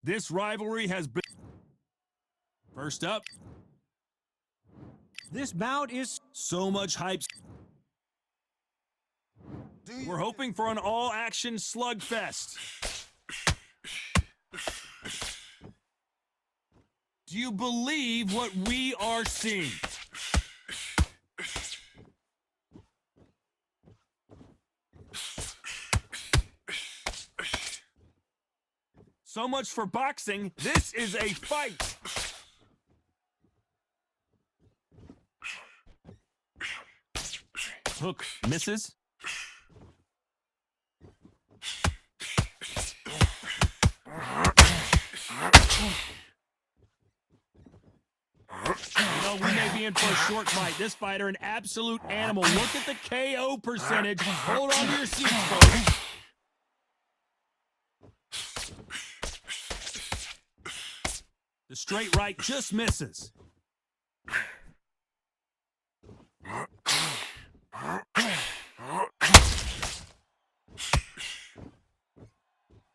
This rivalry has been... First up, This bout is so much hype. We're hoping for an all-action slugfest. Do you believe what we are seeing? So much for boxing. This is a fight. Hook misses. We may be in for a short fight. This fighter, an absolute animal. Look at the KO percentage. Hold on to your seats, folks. The straight right just misses.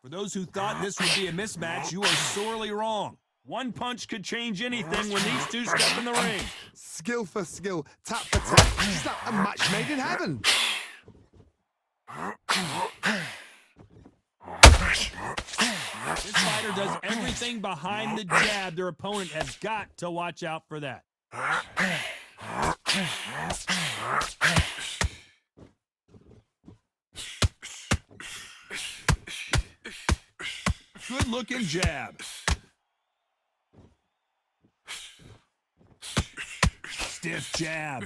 For those who thought this would be a mismatch, you are sorely wrong. One punch could change anything when these two step in the ring. Skill for skill, tap for tap. It's like a match made in heaven. This fighter does everything behind the jab. Their opponent has got to watch out for that. Good looking jab. Stiff jab.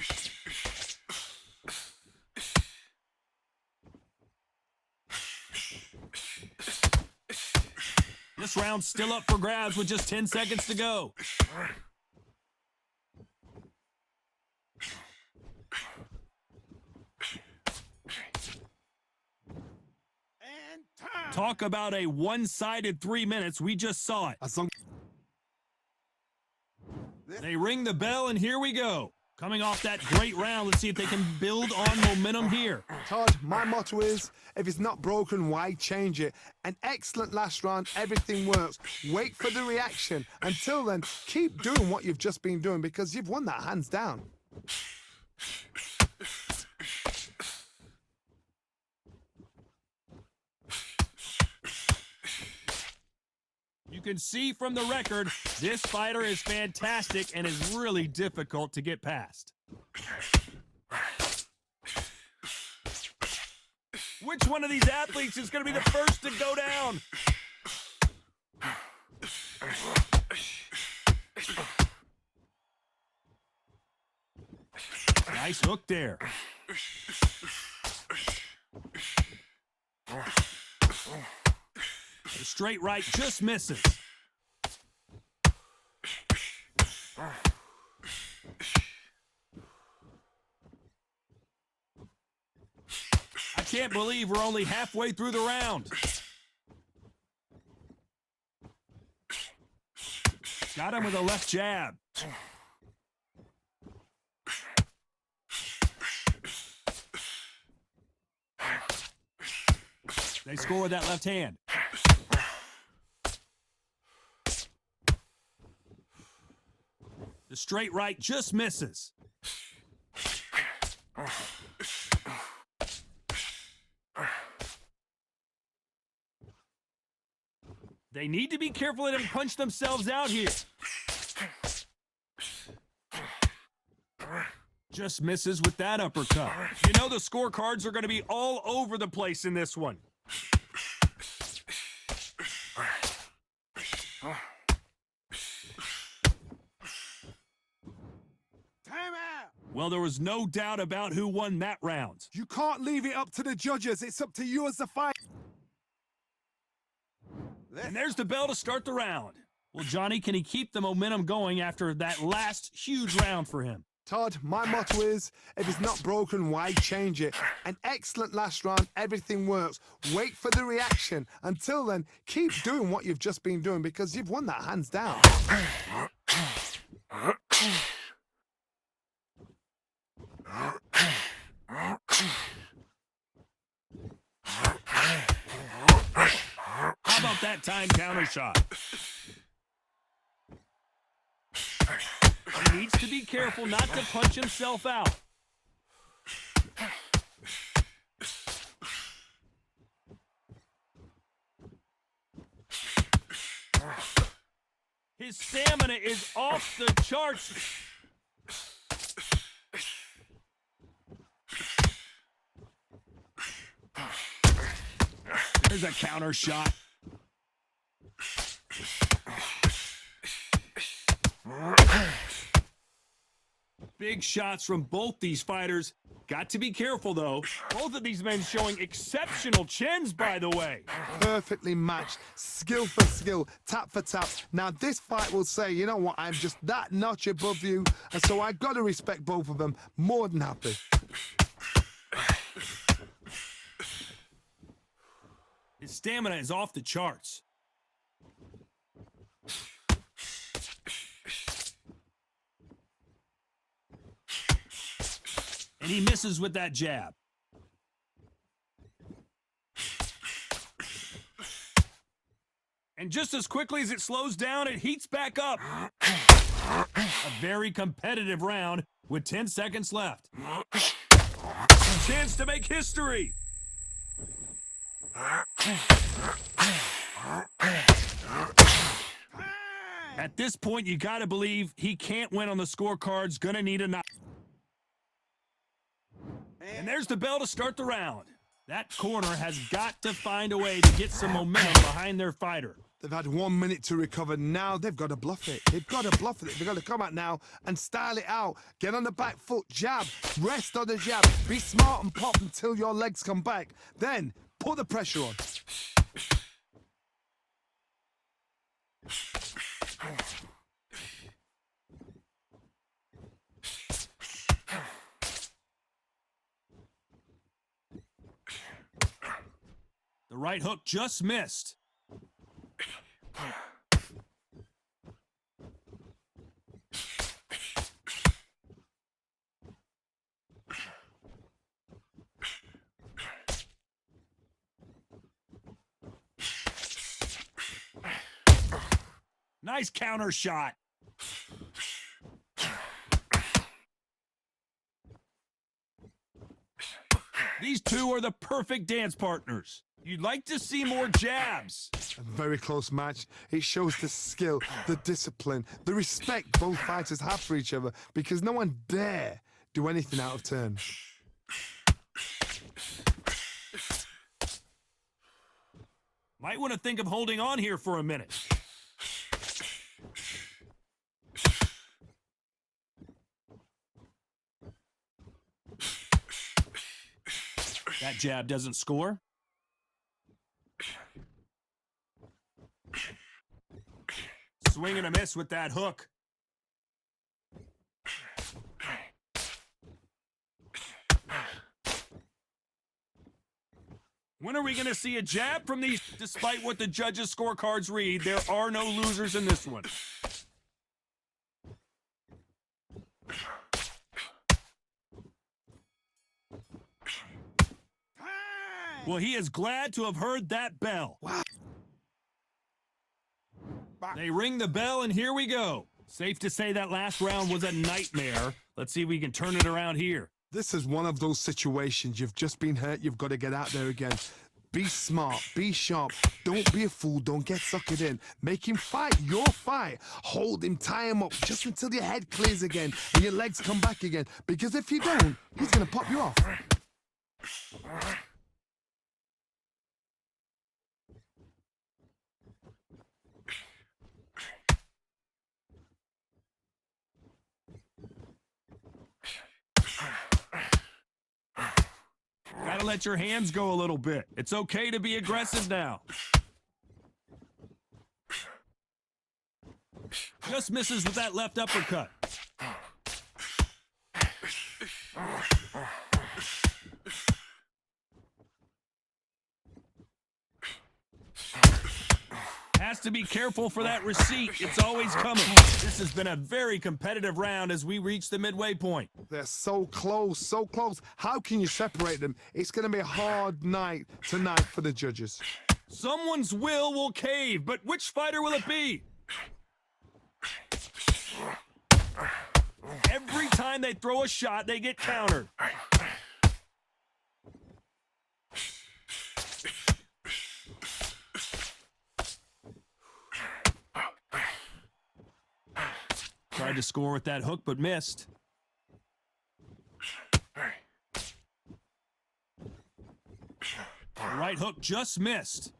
This round's still up for grabs with just 10 seconds to go. Talk about a one-sided 3 minutes. We just saw it. They ring the bell, and here we go. Coming off that great round, let's see if they can build on momentum here. Todd, my motto is, if it's not broken, why change it? An excellent last round, everything works. Wait for the reaction. Until then, keep doing what you've just been doing because you've won that hands down. You can see from the record, this fighter is fantastic and is really difficult to get past. Which one of these athletes is going to be the first to go down? Nice hook there. The straight right just misses. I can't believe we're only halfway through the round. Got him with a left jab. They score with that left hand. The straight right just misses. They need to be careful they don't punch themselves out here. Just misses with that uppercut. You know the scorecards are going to be all over the place in this one. Well, there was no doubt about who won that round. You can't leave it up to the judges. It's up to you as the fight. And there's the bell to start the round. Well, Johnny, can he keep the momentum going after that last huge round for him? Todd, my motto is, if it's not broken, why change it? An excellent last round, everything works. Wait for the reaction. Until then, keep doing what you've just been doing because you've won that hands down. How about count that time counter shot. He needs to be careful not to punch himself out. His stamina is off the charts. There's a counter shot. Big shots from both these fighters. Got to be careful, though. Both of these men showing exceptional chins, by the way. Perfectly matched, skill for skill, tap for tap. Now, this fight will say, you know what, I'm just that notch above you, and so I got to respect both of them. More than happy. His stamina is off the charts. And he misses with that jab. And just as quickly as it slows down, it heats back up. A very competitive round with 10 seconds left. Chance to make history. At this point, you gotta believe he can't win on the scorecards. Gonna need a knock. And there's the bell to start the round. That corner has got to find a way to get some momentum behind their fighter. They've had 1 minute to recover. Now they've got to bluff it. They've got to bluff it. They've got to come out now and style it out. Get on the back foot, jab, rest on the jab. Be smart and pop until your legs come back. Then put the pressure on. The right hook just missed. Nice counter shot. These two are the perfect dance partners. You'd like to see more jabs. A very close match. It shows the skill, the discipline, the respect both fighters have for each other because no one dare do anything out of turn. Might want to think of holding on here for a minute. That jab doesn't score. Swing and a miss with that hook. When are we going to see a jab from these? Despite what the judges' scorecards read, there are no losers in this one. Well, he is glad to have heard that bell. Wow. They ring the bell, and here we go. Safe to say that last round was a nightmare. Let's see if we can turn it around here. This is one of those situations. You've just been hurt. You've got to get out there again. Be smart. Be sharp. Don't be a fool. Don't get suckered in. Make him fight your fight. Hold him. Tie him up just until your head clears again and your legs come back again. Because if you don't, he's going to pop you off. Gotta let your hands go a little bit. It's okay to be aggressive now. Just misses with that left uppercut. Has to be careful for that receipt. It's always coming. This has been a very competitive round as we reach the midway point. They're so close, so close. How can you separate them? It's going to be a hard night tonight for the judges. Someone's will cave, but which fighter will it be? Every time they throw a shot, they get countered. Tried to score with that hook, but missed. The right hook just missed.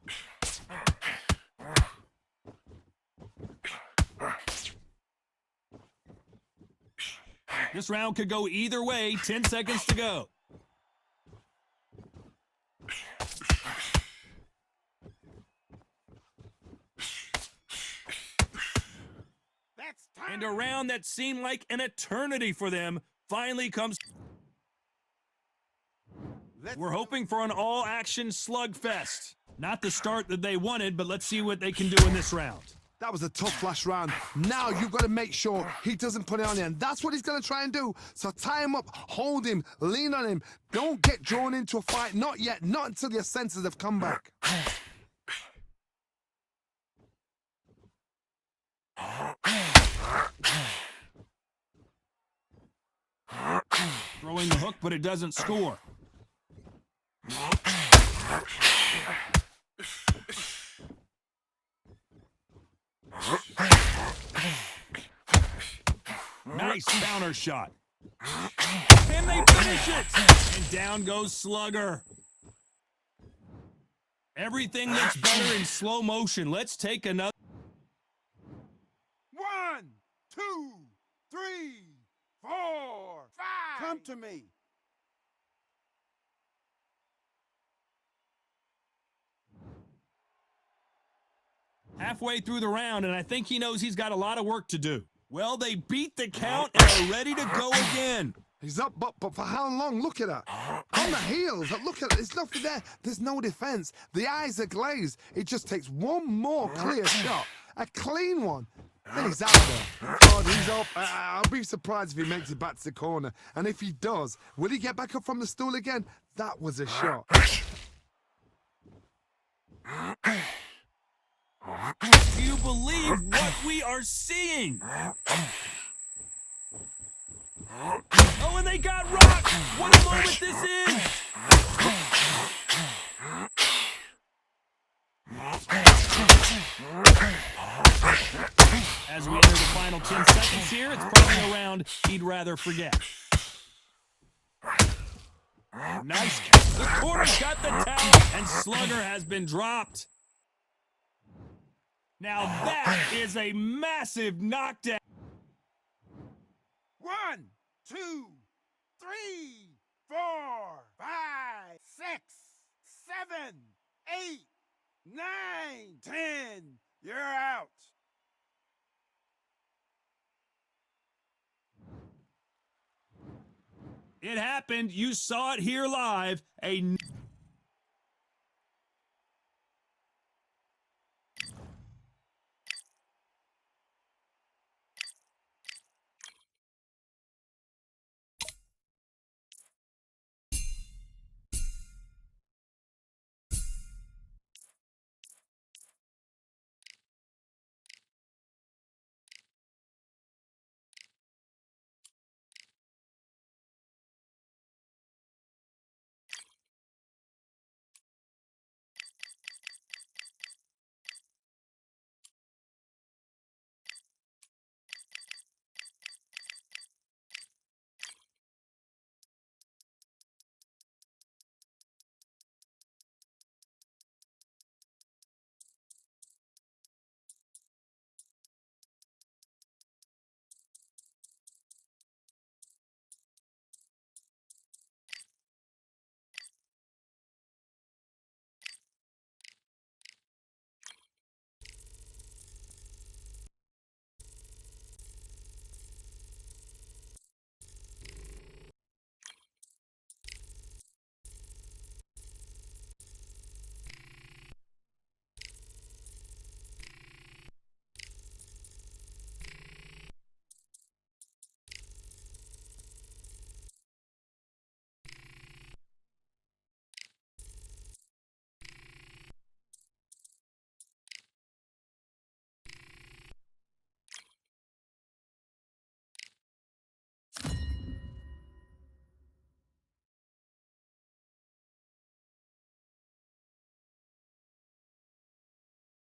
This round could go either way. 10 seconds to go. And a round that seemed like an eternity for them finally comes. We're hoping for an all-action slugfest. Not the start that they wanted, but let's see what they can do in this round. That was a tough last round. Now you've got to make sure he doesn't put it on you, and that's what he's going to try and do. So tie him up, hold him, lean on him. Don't get drawn into a fight. Not yet. Not until your senses have come back. Throwing the hook, but it doesn't score. Nice counter shot. Can they finish it? And down goes Slugger. Everything looks better in slow motion. Let's take another. 1, 2, 3, 4, 5. Come to me. Halfway through the round, and I think he knows he's got a lot of work to do. Well, they beat the count and are ready to go again. He's up, but for how long? Look at that. On the heels. Look at it. There's nothing there. There's no defense. The eyes are glazed. It just takes one more clear shot. A clean one. Then he's out there. God, he's up. I'll be surprised if he makes it back to the corner. And if he does, will he get back up from the stool again? That was a shot. Do you believe what we are seeing? Oh, and they got rocked! What a moment this is! As we enter the final 10 seconds here, it's probably a round he'd rather forget. Nice catch. The corner's got the towel, and Slugger has been dropped. Now that is a massive knockdown. 1, 2, 3, 4, 5, 6, 7, 8, 9, 10. You're out. It happened. You saw it here live.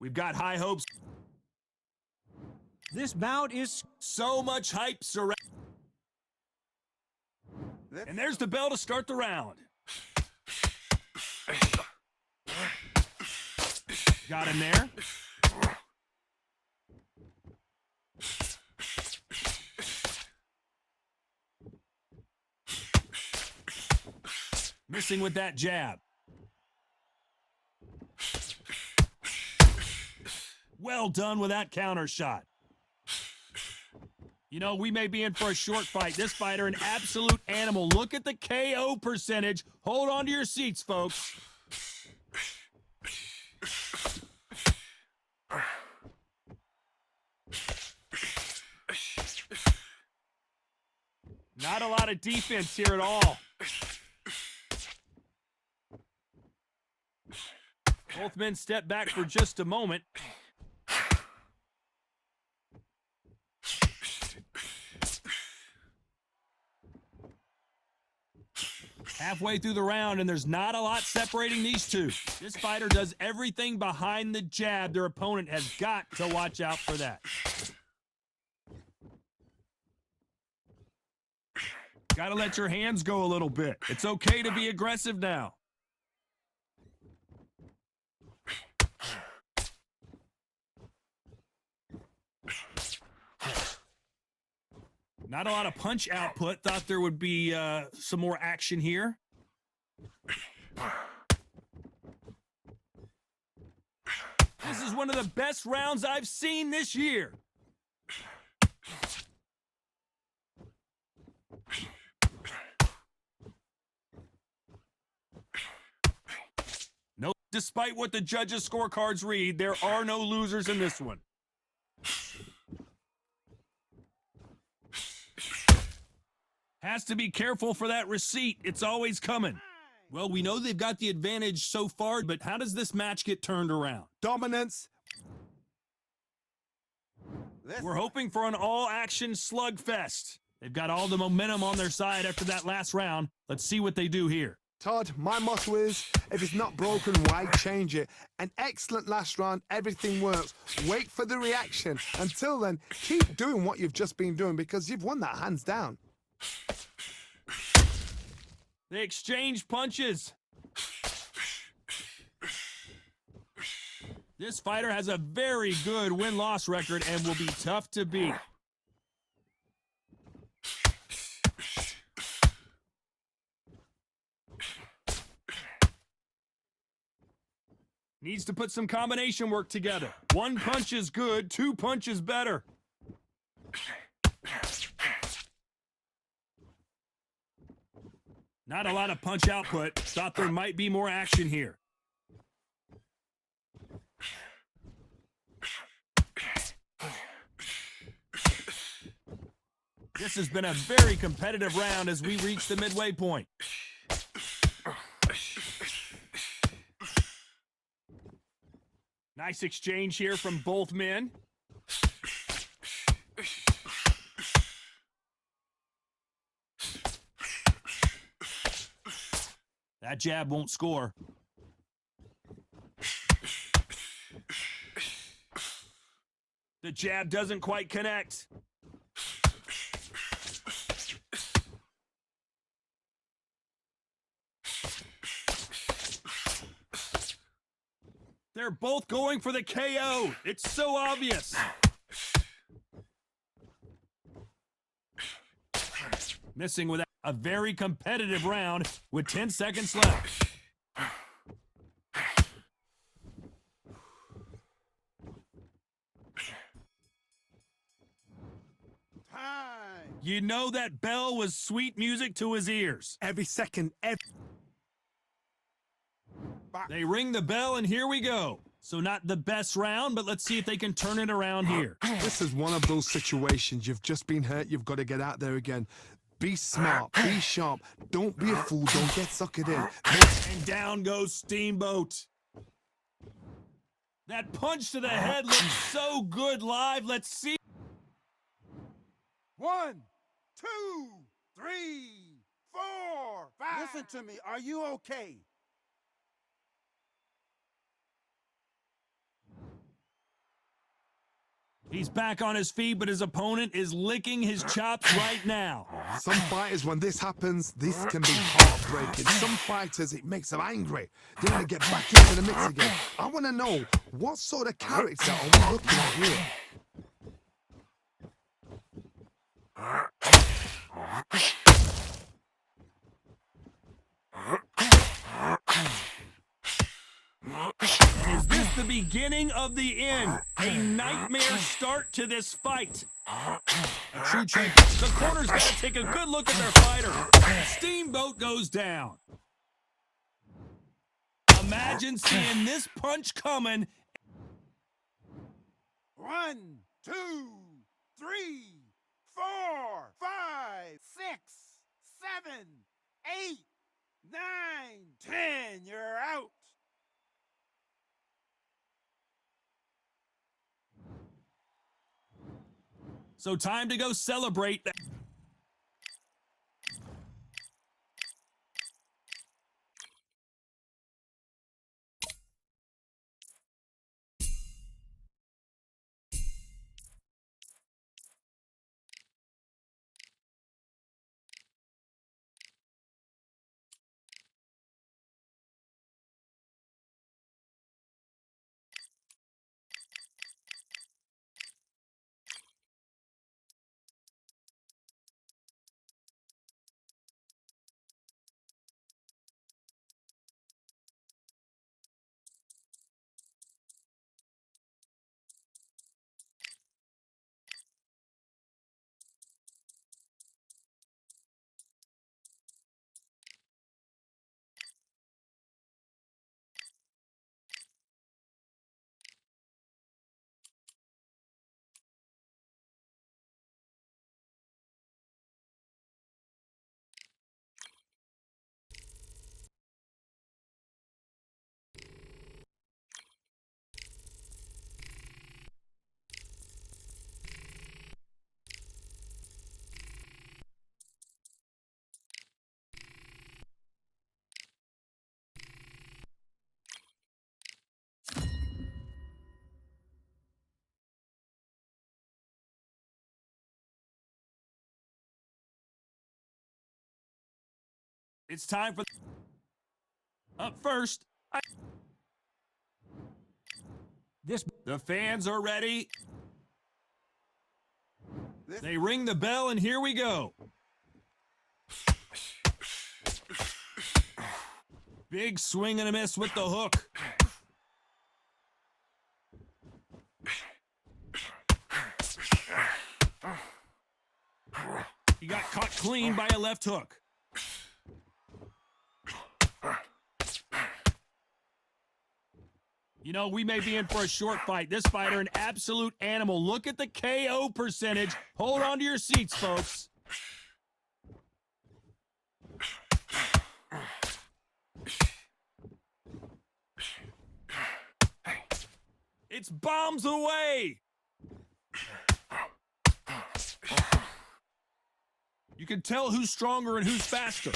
We've got high hopes. This bout is So much hype surrounding. And there's the bell to start the round. Got him there. Missing with that jab. Well done with that counter shot. You know, we may be in for a short fight. This fighter, an absolute animal. Look at the KO percentage. Hold on to your seats, folks. Not a lot of defense here at all. Both men step back for just a moment. Halfway through the round, and there's not a lot separating these two. This fighter does everything behind the jab. Their opponent has got to watch out for that. Got to let your hands go a little bit. It's okay to be aggressive now. Not a lot of punch output. Thought there would be some more action here. This is one of the best rounds I've seen this year. No, despite what the judges' scorecards read, there are no losers in this one. Has to be careful for that receipt. It's always coming. Well, we know they've got the advantage so far, but how does this match get turned around? Dominance. We're hoping for an all-action slugfest. They've got all the momentum on their side after that last round. Let's see what they do here. Todd, my motto is, if it's not broken, why change it? An excellent last round, everything works. Wait for the reaction. Until then, keep doing what you've just been doing because you've won that hands down. They exchange punches. This fighter has a very good win-loss record and will be tough to beat. Needs to put some combination work together. One punch is good, two punches better. Not a lot of punch output. Thought there might be more action here. This has been a very competitive round as we reach the midway point. Nice exchange here from both men. That jab won't score. The jab doesn't quite connect. They're both going for the KO. It's so obvious. Missing with a very competitive round with 10 seconds left. Time. You know that bell was sweet music to his ears. Every second, They ring the bell, and here we go. So not the best round, but let's see if they can turn it around here. This is one of those situations. You've just been hurt. You've got to get out there again. Be smart. Be sharp. Don't be a fool. Don't get suckered in. And down goes Steamboat. That punch to the head looks so good live. Let's see. 1, 2, 3, 4, 5. Listen to me. Are you okay? He's back on his feet, but his opponent is licking his chops right now. Some fighters, when this happens, this can be heartbreaking. Some fighters, it makes them angry. They want to get back into the mix again. I want to know, what sort of character are we looking at here? Is this the beginning of the end? A nightmare start to this fight. A true champion. The corner's got to take a good look at their fighter. Steamboat goes down. Imagine seeing this punch coming. 1, 2, 3, 4, 5, 6, 7, 8, 9, 10. You're out. So time to go celebrate that. It's time for... Up first, the fans are ready. They ring the bell, and here we go. Big swing and a miss with the hook. He got caught clean by a left hook. You know, we may be in for a short fight. This fighter, an absolute animal. Look at the KO percentage. Hold on to your seats, folks. It's bombs away. You can tell who's stronger and who's faster.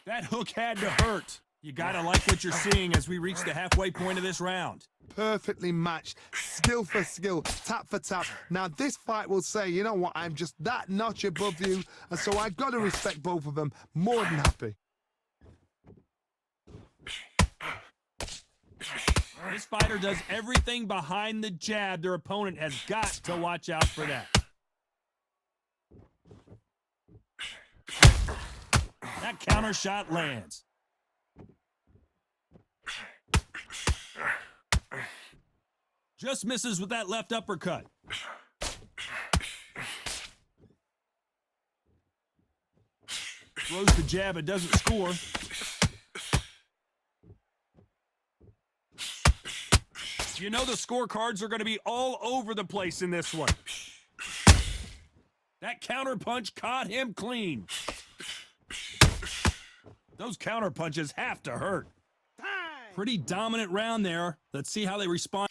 That hook had to hurt. You gotta like what you're seeing as we reach the halfway point of this round. Perfectly matched, skill for skill, tap for tap. Now this fight will say, you know what, I'm just that notch above you, and so I gotta respect both of them. More than happy. This fighter does everything behind the jab. Their opponent has got to watch out for that. That counter shot lands. Just misses with that left uppercut. Throws the jab and doesn't score. You know the scorecards are going to be all over the place in this one. That counter punch caught him clean. Those counter punches have to hurt. Pretty dominant round there. Let's see how they respond.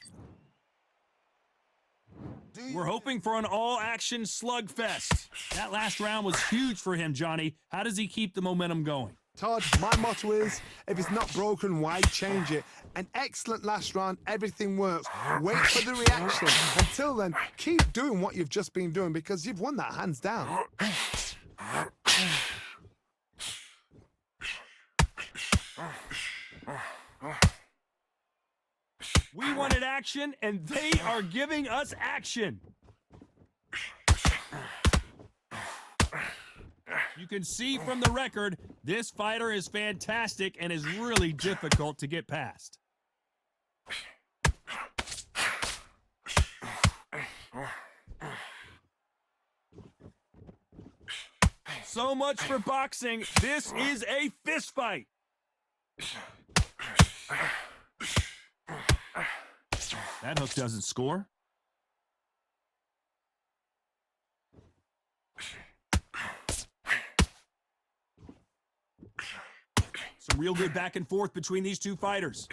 We're hoping for an all-action slugfest. That last round was huge for him, Johnny. How does he keep the momentum going? Todd, my motto is, if it's not broken, why change it? An excellent last round, everything works. Wait for the reaction. Until then, keep doing what you've just been doing because you've won that hands down. We wanted action, and they are giving us action. You can see from the record, this fighter is fantastic and is really difficult to get past. So much for boxing. This is a fist fight. That hook doesn't score. Some real good back and forth between these two fighters.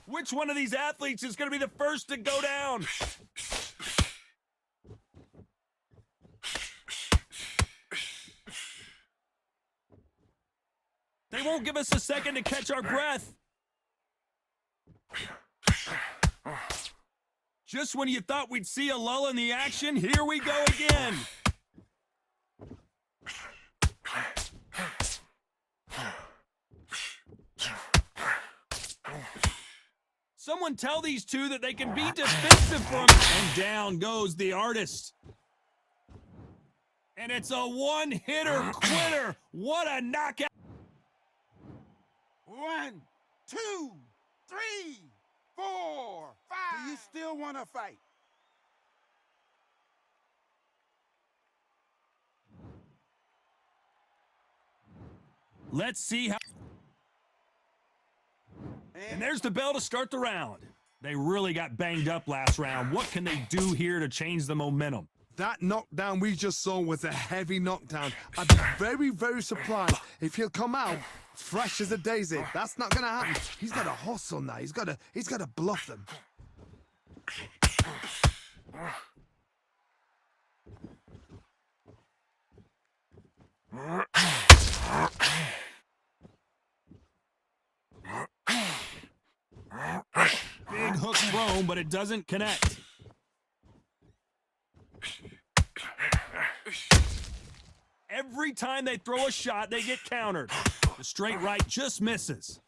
Which one of these athletes is going to be the first to go down? They won't give us a second to catch our breath. Just when you thought we'd see a lull in the action, here we go again. Someone tell these two that they can be defensive for them. And down goes the artist. And it's a one-hitter quitter. What a knockout. 1, 2, 3, 4, 5. Do you still want to fight? Let's see how. And there's the bell to start the round. They really got banged up last round. What can they do here to change the momentum? That knockdown we just saw was a heavy knockdown. I'd be very, very surprised if he'll come out fresh as a daisy. That's not gonna happen. He's got to hustle now. He's got to bluff them. Big hook thrown, but it doesn't connect. Every time they throw a shot, they get countered. The straight right just misses.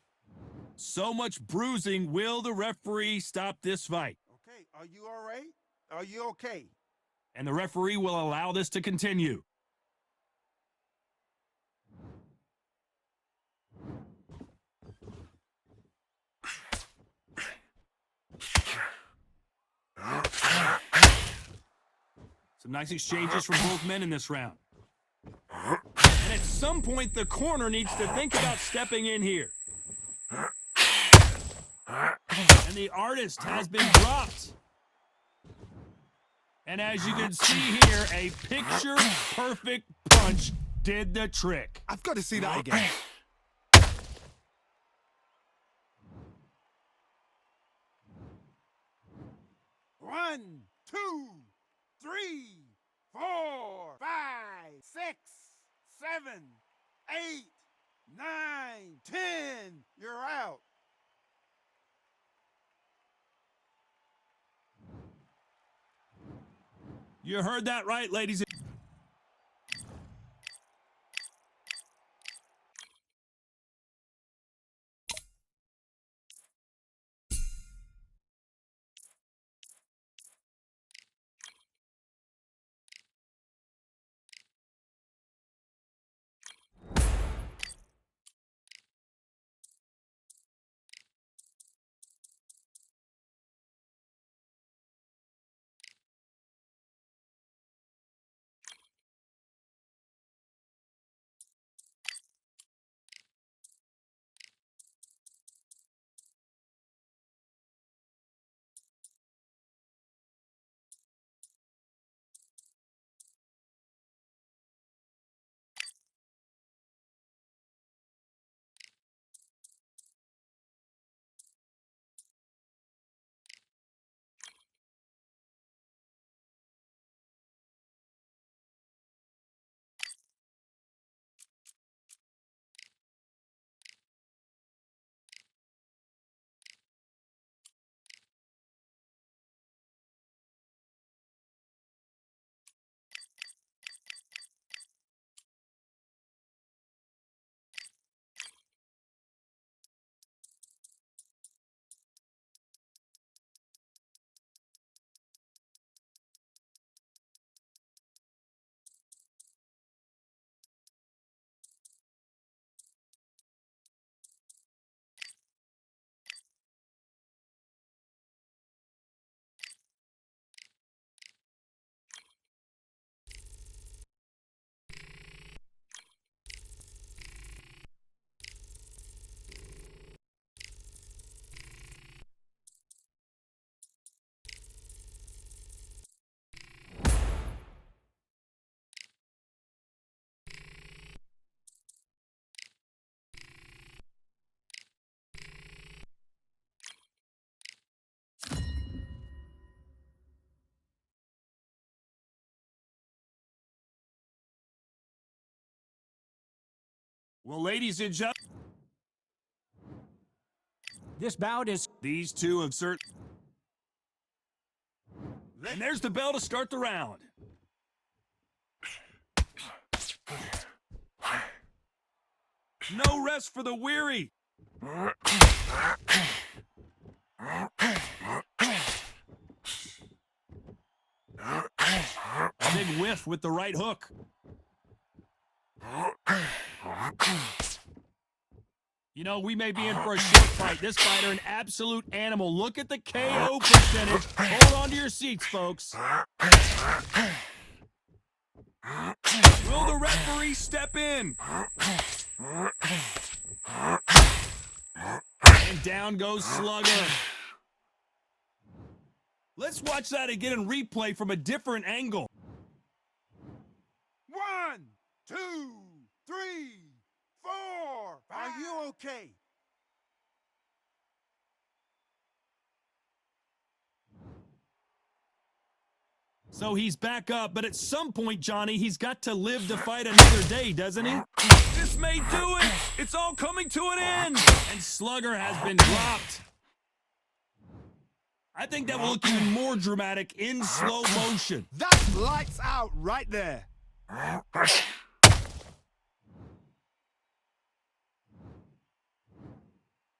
So much bruising. Will the referee stop this fight? Okay, are you all right? Are you okay? And the referee will allow this to continue. Some nice exchanges from both men in this round. And at some point, the corner needs to think about stepping in here. And the artist has been dropped. And as you can see here, a picture-perfect punch did the trick. I've got to see that again. 1, 2, 3, 4, 5, 6, 7, 8, 9, 10. You're out. You heard that right, ladies and Well, ladies and gentlemen, This bout is these two have certainly... And there's the bell to start the round. No rest for the weary. Big whiff with the right hook. You know, we may be in for a short fight. This fighter, an absolute animal. Look at the KO percentage. Hold on to your seats, folks. Will the referee step in? And down goes Slugger. Let's watch that again and replay from a different angle. 1, 2, 3, 4, 5. Are you okay? So he's back up, but at some point, Johnny, he's got to live to fight another day, doesn't he? This may do it! It's all coming to an end! And Slugger has been dropped. I think that will look even more dramatic in slow motion. That's lights out right there.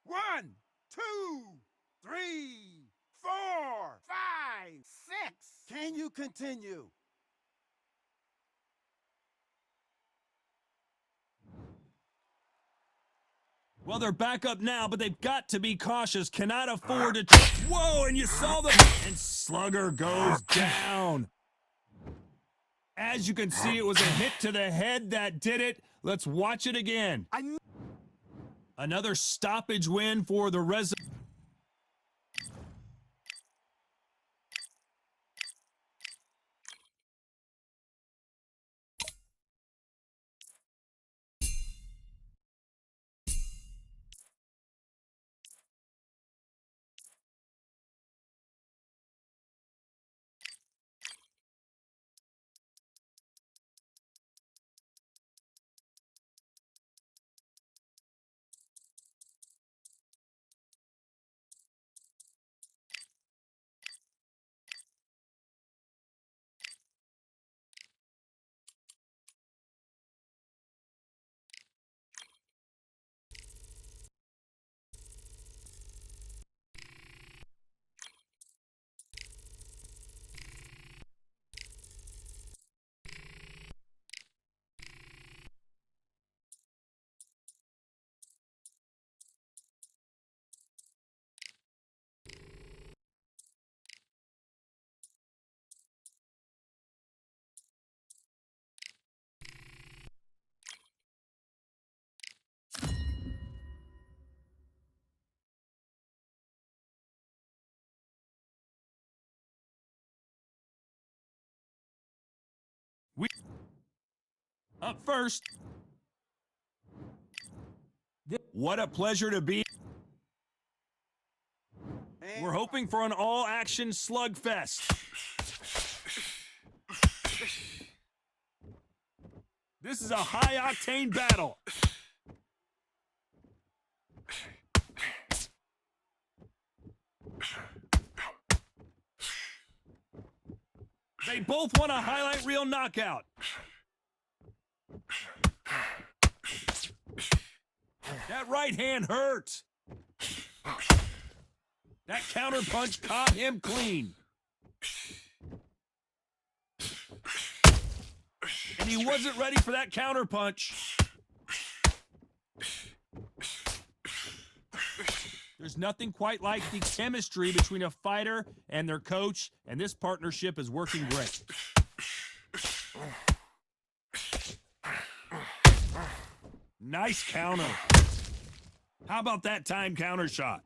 1, 2, 3, 4, 5, 6. Can you continue? Well, they're back up now, but they've got to be cautious. Cannot afford to... Whoa, and you saw the... And Slugger goes down. As you can see, it was a hit to the head that did it. Let's watch it again. Another stoppage win for the resident. Up first. What a pleasure to be. And We're hoping for an all-action slugfest. This is a high-octane battle. They both want a highlight reel knockout. That right hand hurt. That counter punch caught him clean. And he wasn't ready for that counter punch. There's nothing quite like the chemistry between a fighter and their coach, and this partnership is working great. Nice counter. How about that time counter shot?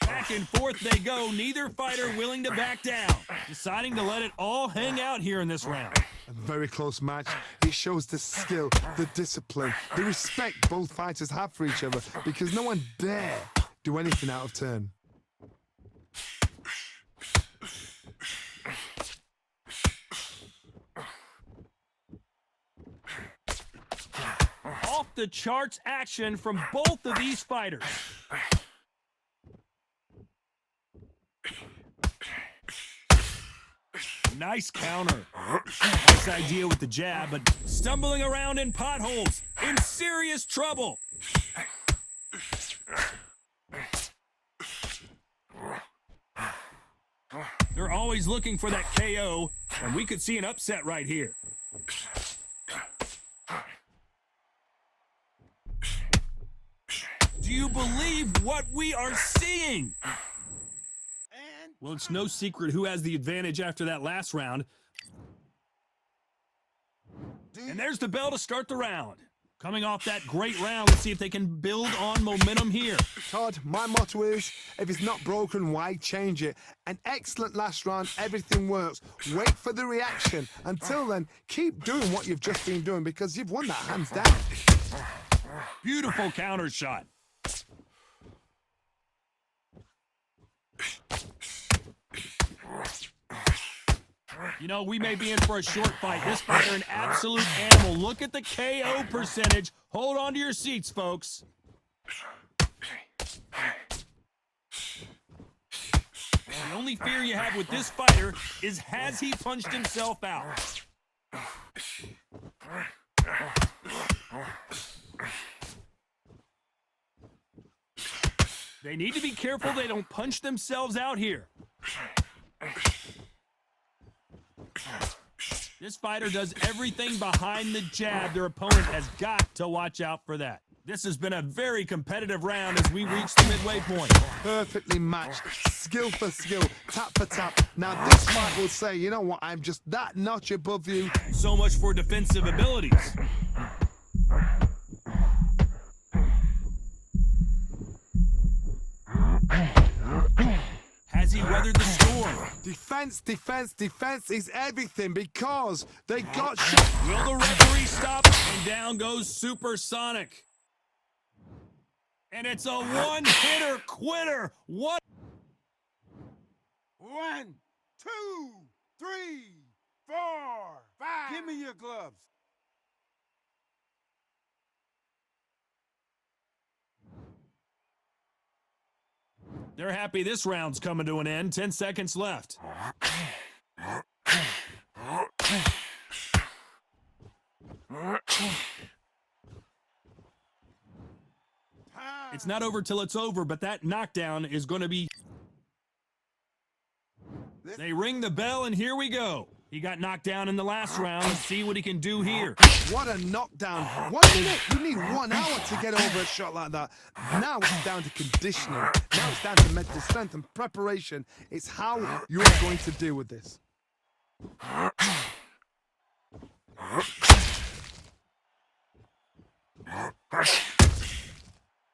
Back and forth they go, neither fighter willing to back down, deciding to let it all hang out here in this round. A very close match. It shows the skill, the discipline, the respect both fighters have for each other, because no one dare do anything out of turn. off-the-charts action from both of these fighters. Nice counter. Nice idea with the jab, but stumbling around in potholes, in serious trouble. They're always looking for that KO, and we could see an upset right here. Do you believe what we are seeing? Well, it's no secret who has the advantage after that last round. And there's the bell to start the round. Coming off that great round, let's see if they can build on momentum here. Todd, my motto is, if it's not broken, why change it? An excellent last round, everything works. Wait for the reaction. Until then, keep doing what you've just been doing because you've won that hands down. Beautiful counter shot. You know, we may be in for a short fight. This fighter, an absolute animal. Look at the KO percentage. Hold on to your seats, folks. The only fear you have with this fighter is, has he punched himself out? They need to be careful they don't punch themselves out here. This fighter does everything behind the jab. Their opponent has got to watch out for that. This has been a very competitive round as we reach the midway point. Perfectly matched, skill for skill, tap for tap. Now this fight will say, you know what, I'm just that notch above you. So much for defensive abilities. Has he weathered the storm? Defense, defense, defense is everything because they got shot. Will the referee stop? And down goes Supersonic. And it's a one-hitter quitter. What? 1, 2, 3, 4, 5. Give me your gloves. They're happy this round's coming to an end. 10 seconds left. It's not over till it's over, but that knockdown is going to be... They ring the bell, and here we go. He got knocked down in the last round. Let's see what he can do here. What a knockdown. 1 minute. You need 1 hour to get over a shot like that. Now it's down to conditioning. Now it's down to mental strength and preparation. It's how you're going to deal with this.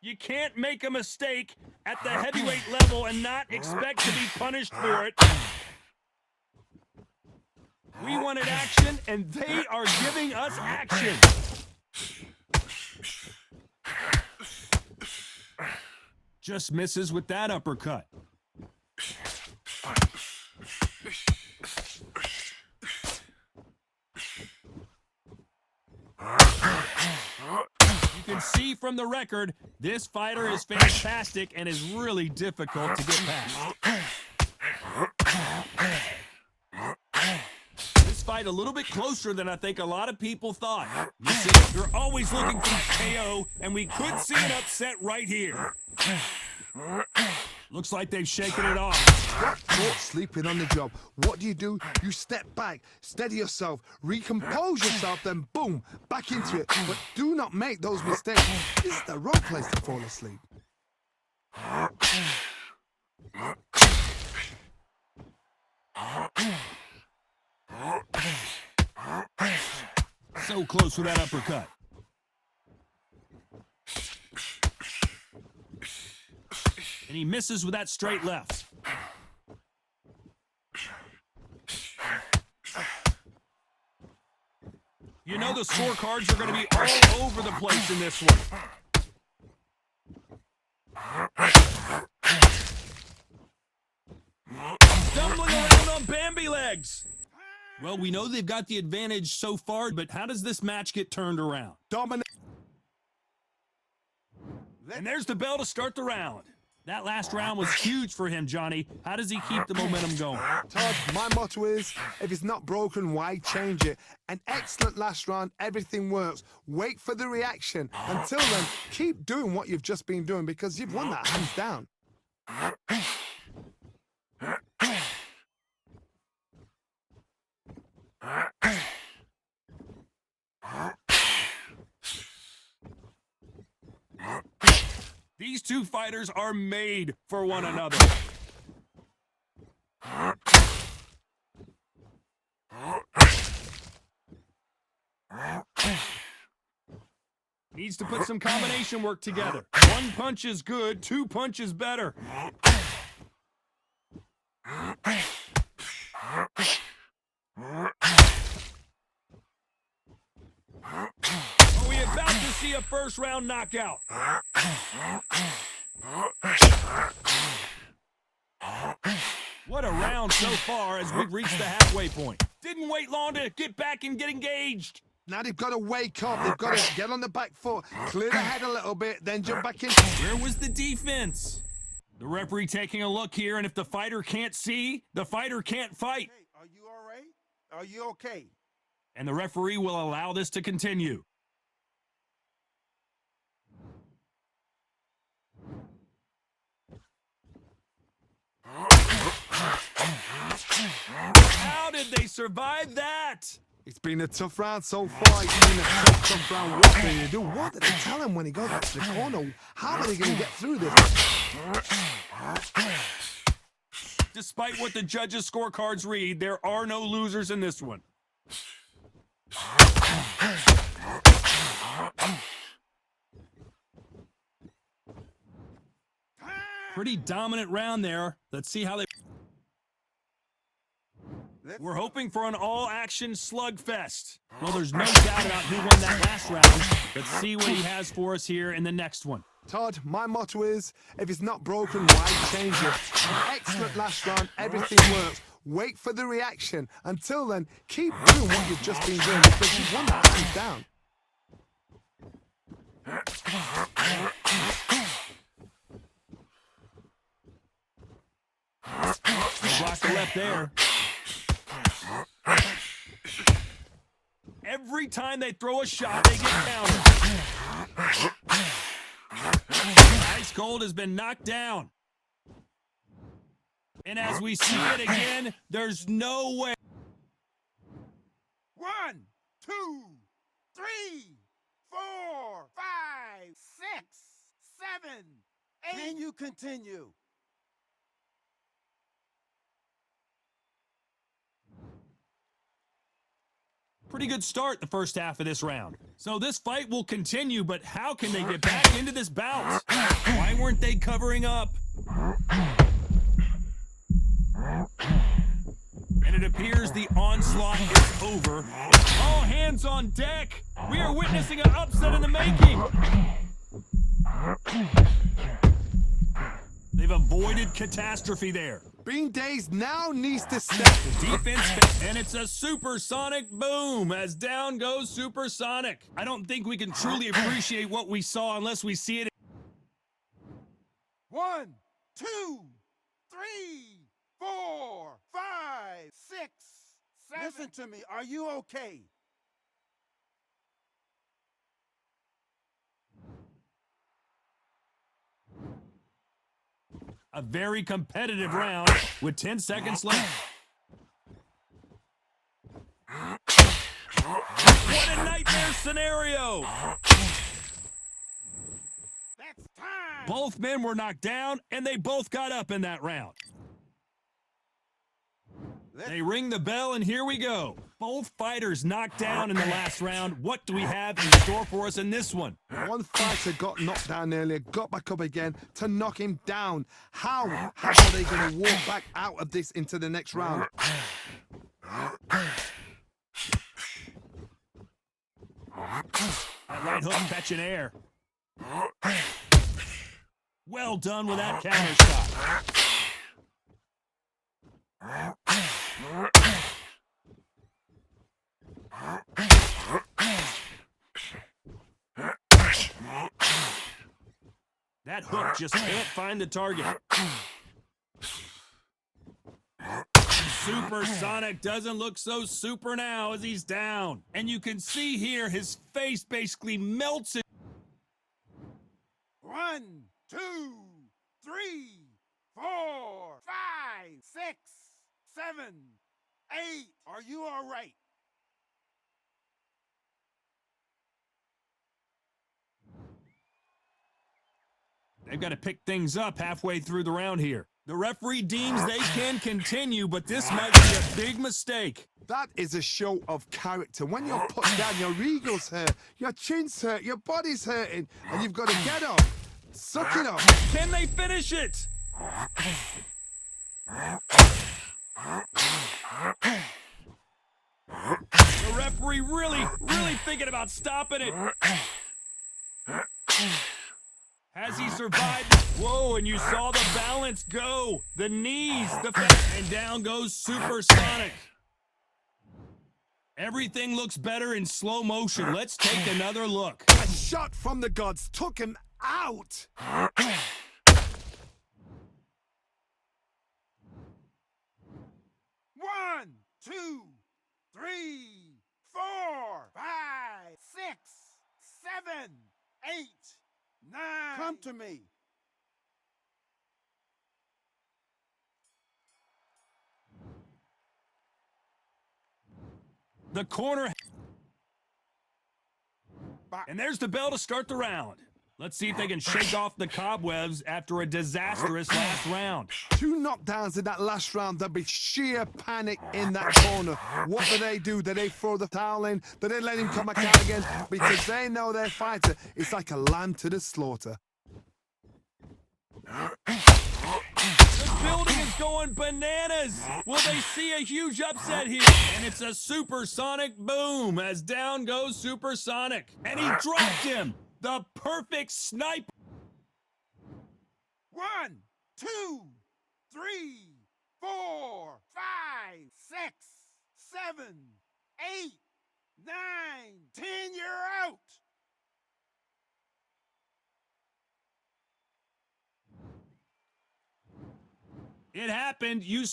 You can't make a mistake at the heavyweight level and not expect to be punished for it. We wanted action, and they are giving us action. Just misses with that uppercut. You can see from the record, this fighter is fantastic and is really difficult to get past. Fight a little bit closer than I think a lot of people thought. Listen, you're always looking for KO, and we could see an upset right here. Looks like they've shaken it off. Caught sleeping on the job. What do? You step back, steady yourself, recompose yourself, then boom, back into it. But do not make those mistakes. This is the wrong place to fall asleep. So close with that uppercut. And he misses with that straight left. You know the scorecards are going to be all over the place in this one. Stumbling around on Bambi legs. Well, we know they've got the advantage so far, but how does this match get turned around? Dominate. And there's the bell to start the round. That last round was huge for him, Johnny. How does he keep the momentum going? Todd, my motto is, if it's not broken, why change it? An excellent last round, everything works. Wait for the reaction. Until then, keep doing what you've just been doing because you've won that hands down. These two fighters are made for one another. Needs to put some combination work together. One punch is good, two punches better. Are we about to see a first round knockout? What a round so far as we've reached the halfway point. Didn't wait long to get back and get engaged. Now they've got to wake up. They've got to get on the back foot, clear the head a little bit, then jump back in. Where was the defense? The referee taking a look here, and if the fighter can't see, the fighter can't fight. Hey, are you all right? Are you okay? And the referee will allow this to continue. How did they survive that? It's been a tough round so far. It's been a tough round. What can you do? What did they tell him when he goes back to the corner? How are they going to get through this? Despite what the judges' scorecards read, there are no losers in this one. Pretty dominant round there. Let's see how they... We're hoping for an all-action slugfest. Well, there's no doubt about who won that last round. Let's see what he has for us here in the next one. Todd, my motto is, if it's not broken, why change it? An excellent last round, everything works. Wait for the reaction. Until then, keep doing what you've just been doing because you've won that hands down. They blocked the left there. Every time they throw a shot, they get countered. Ice Cold has been knocked down. And as we see it again, there's no way. 1, 2, 3, 4, 5, 6, 7, 8. Can you continue? Pretty good start the first half of this round. So this fight will continue, but how can they get back into this bout? Why weren't they covering up? And it appears the onslaught is over. All hands on deck. We are witnessing an upset in the making. They've avoided catastrophe there. Bean Days now needs to step. The defense, and it's a supersonic boom as down goes Supersonic. I don't think we can truly appreciate what we saw unless we see it. 1, 2, 3, 4, 5, 6, 7. Listen to me. Are you okay? A very competitive round with 10 seconds left. What a nightmare scenario! That's time. Both men were knocked down, and they both got up in that round. They ring the bell, and here we go. Both fighters knocked down in the last round. What do we have in store for us in this one? One fighter got knocked down earlier, got back up again to knock him down. How are they going to walk back out of this into the next round? That right hook catching air. Well done with that counter shot. just can't find the target. Supersonic doesn't look so super now as he's down. And you can see here his face basically melts it. 1, 2, 3, 4, 5, 6, 7, 8. Are you all right? They've got to pick things up halfway through the round here. The referee deems they can continue, but this might be a big mistake. That is a show of character. When you're put down, your eagles hurt, your chin's hurt, your body's hurting, and you've got to get up. Suck it up. Can they finish it? The referee really thinking about stopping it. Has he survived? Whoa, and you saw the balance go. The knees, and down goes Supersonic. Everything looks better in slow motion. Let's take another look. A shot from the gods took him out. 1, 2, 3, 4, 5, 6, 7, 8, 9. Come to me. The corner. And there's the bell to start the round. Let's see if they can shake off the cobwebs after a disastrous last round. 2 knockdowns in that last round. There'll be sheer panic in that corner. What do? Do they throw the towel in? Do they let him come back out again? Because they know their fighter is like a lamb to the slaughter. The building is going bananas. Will they see a huge upset here? And it's a supersonic boom as down goes Supersonic. And he dropped him. The perfect sniper. 1, 2, 3, 4, 5, 6, 7, 8, 9, 10. You're out. It happened. You